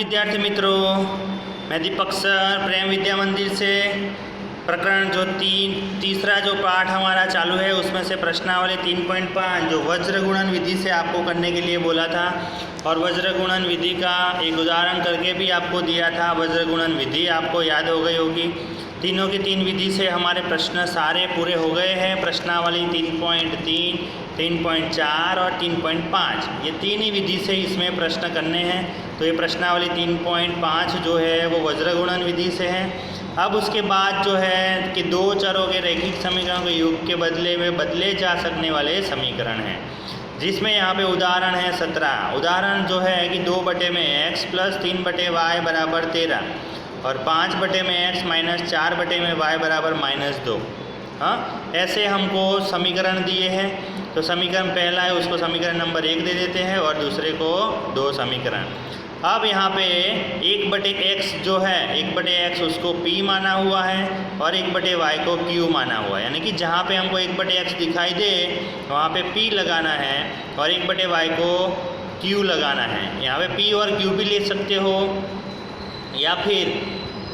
विद्यार्थी मित्रों, मैं दीपक सर प्रेम विद्या मंदिर से प्रकरण जो तीसरा जो पाठ हमारा चालू है उसमें से प्रश्नावली 3.5 जो वज्र गुणन विधि से आपको करने के लिए बोला था और वज्र गुणन विधि का एक उदाहरण करके भी आपको दिया था। वज्र गुणन विधि आपको याद हो गई होगी। तीनों की तीन विधि से हमारे प्रश्न सारे पूरे हो गए हैं। प्रश्नावली 3.3, 3.4 और 3.5 ये तीन ही विधि से इसमें प्रश्न करने हैं। तो ये प्रश्नावली 3.5 जो है वो वज्र गुणन विधि से है। अब उसके बाद जो है कि दो चरों के रैखिक समीकरणों के योग के बदले में बदले जा सकने वाले समीकरण हैं, जिसमें यहाँ पे उदाहरण है 17। उदाहरण जो है कि 2/x प्लस 3/y बराबर 13 और 5/x माइनस 4/y बराबर -2। हाँ, ऐसे हमको समीकरण दिए हैं। तो समीकरण पहला है उसको समीकरण नंबर 1 दे देते हैं और दूसरे को 2 समीकरण। अब यहाँ पे 1/x जो है 1/x उसको p माना हुआ है और 1/y को q माना हुआ है, यानी कि जहाँ पे हमको 1/x दिखाई दे वहाँ पे p लगाना है और 1/y को q लगाना है। यहाँ पे p और q भी ले सकते हो या फिर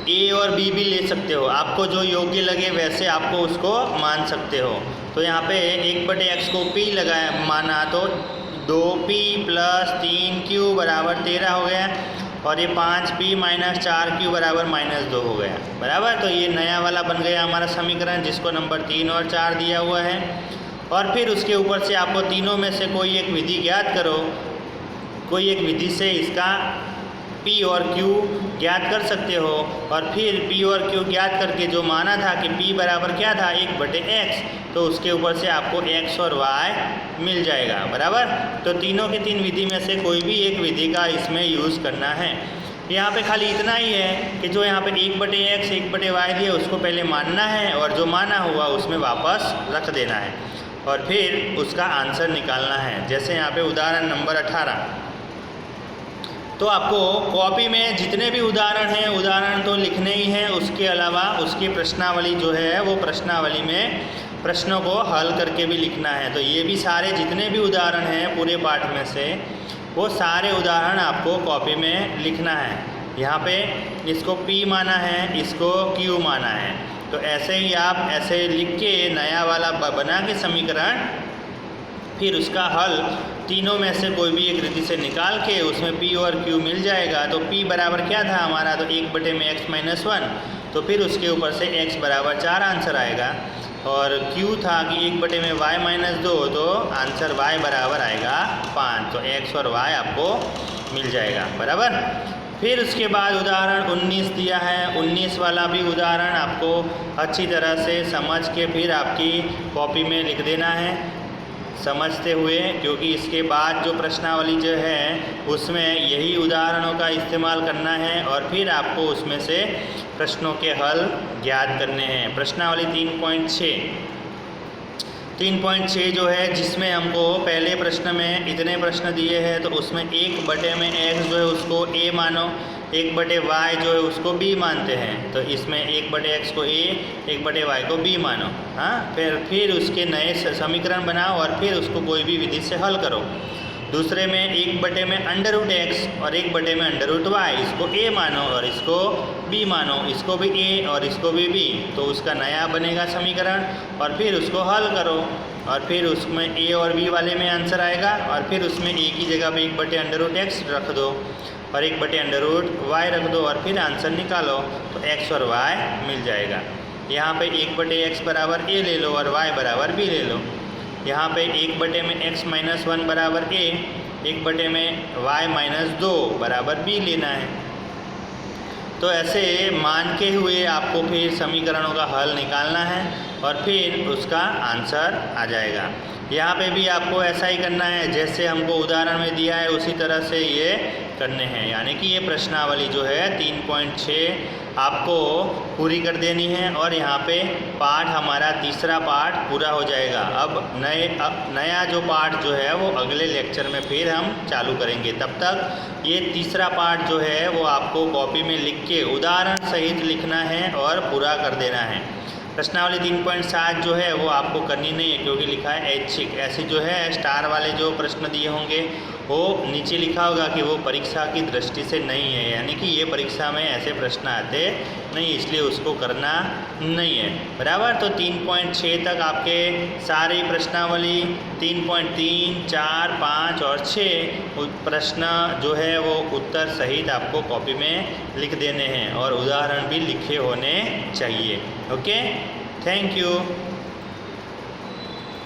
a और b भी ले सकते हो, आपको जो योग्य लगे वैसे आपको उसको मान सकते हो। तो यहाँ पे 1/x को p लगाया माना तो 2p प्लस 3q बराबर 13 हो गया और ये 5p माइनस 4q बराबर -2 हो गया बराबर। तो ये नया वाला बन गया हमारा समीकरण जिसको नंबर 3 और 4 दिया हुआ है। और फिर उसके ऊपर से आपको तीनों में से कोई एक विधि ज्ञात करो, कोई एक विधि से इसका p और q ज्ञात कर सकते हो और फिर p और q ज्ञात करके जो माना था कि p बराबर क्या था 1/x, तो उसके ऊपर से आपको x और y मिल जाएगा बराबर। तो तीनों की तीन विधि में से कोई भी एक विधि का इसमें यूज़ करना है। यहाँ पे खाली इतना ही है कि जो यहाँ पे 1/x 1/y दिए उसको पहले मानना है और जो माना हुआ उसमें वापस रख देना है और फिर उसका आंसर निकालना है। जैसे यहाँ पे उदाहरण नंबर 18। तो आपको कॉपी में जितने भी उदाहरण हैं उदाहरण तो लिखने ही हैं, उसके अलावा उसकी प्रश्नावली जो है वो प्रश्नावली में प्रश्नों को हल करके भी लिखना है। तो ये भी सारे जितने भी उदाहरण हैं पूरे पाठ में से वो सारे उदाहरण आपको कॉपी में लिखना है। यहाँ पे इसको p माना है, इसको q माना है। तो ऐसे ही आप ऐसे लिख के नया वाला बना के समीकरण फिर उसका हल तीनों में से कोई भी एक विधि से निकाल के उसमें p और q मिल जाएगा। तो p बराबर क्या था हमारा, तो 1/x माइनस 1, तो फिर उसके ऊपर से x बराबर 4 आंसर आएगा और q था कि 1/y माइनस 2, तो आंसर y बराबर आएगा 5। तो x और y आपको मिल जाएगा बराबर। फिर उसके बाद उदाहरण 19 दिया है। 19 वाला भी उदाहरण आपको अच्छी तरह से समझ के फिर आपकी कॉपी में लिख देना है समझते हुए, क्योंकि इसके बाद जो प्रश्नावली जो है उसमें यही उदाहरणों का इस्तेमाल करना है और फिर आपको उसमें से प्रश्नों के हल ज्ञात करने हैं। प्रश्नावली 3.6 जो है जिसमें हमको पहले प्रश्न में इतने प्रश्न दिए हैं, तो उसमें 1/x जो है उसको a मानो, 1/y जो है उसको b मानते हैं। तो इसमें 1/x को a 1/y को b मानो। हाँ, फिर उसके नए समीकरण बनाओ और फिर उसको कोई भी विधि से हल करो। दूसरे में 1/√x और 1/√y, इसको a मानो और इसको b मानो, इसको भी a और इसको भी b, तो उसका नया बनेगा समीकरण और फिर उसको हल करो और फिर उसमें a और b वाले में आंसर आएगा और फिर उसमें a की जगह पे 1/√x रख दो और 1/√y रख दो और फिर आंसर निकालो, तो x और y मिल जाएगा। यहाँ पे 1/x बराबर a ले लो और y बराबर b ले लो। यहाँ पे 1/x माइनस 1 बराबर a, 1/y माइनस 2 बराबर b लेना है। तो ऐसे मान के हुए आपको फिर समीकरणों का हल निकालना है और फिर उसका आंसर आ जाएगा। यहाँ पे भी आपको ऐसा ही करना है जैसे हमको उदाहरण में दिया है उसी तरह से ये करने हैं, यानी कि ये प्रश्नावली जो है 3.6 आपको पूरी कर देनी है और यहाँ पे पाठ हमारा तीसरा पाठ पूरा हो जाएगा। अब नया जो पाठ जो है वो अगले लेक्चर में फिर हम चालू करेंगे। तब तक ये तीसरा पाठ जो है वो आपको कॉपी में लिख के उदाहरण सहित लिखना है और पूरा कर देना है। प्रश्नावली 3.7 जो है वो आपको करनी नहीं है क्योंकि लिखा है ऐच्छिक। ऐसे जो है स्टार वाले जो प्रश्न दिए होंगे वो नीचे लिखा होगा कि वो परीक्षा की दृष्टि से नहीं है, यानी कि ये परीक्षा में ऐसे प्रश्न आते नहीं, इसलिए उसको करना नहीं है। बराबर। तो 3.6 तक आपके सारी प्रश्नावली 3.3, 4, 5 और 6 प्रश्न जो है वो उत्तर सहित आपको कॉपी में लिख देने हैं और उदाहरण भी लिखे होने चाहिए। Okay, thank you.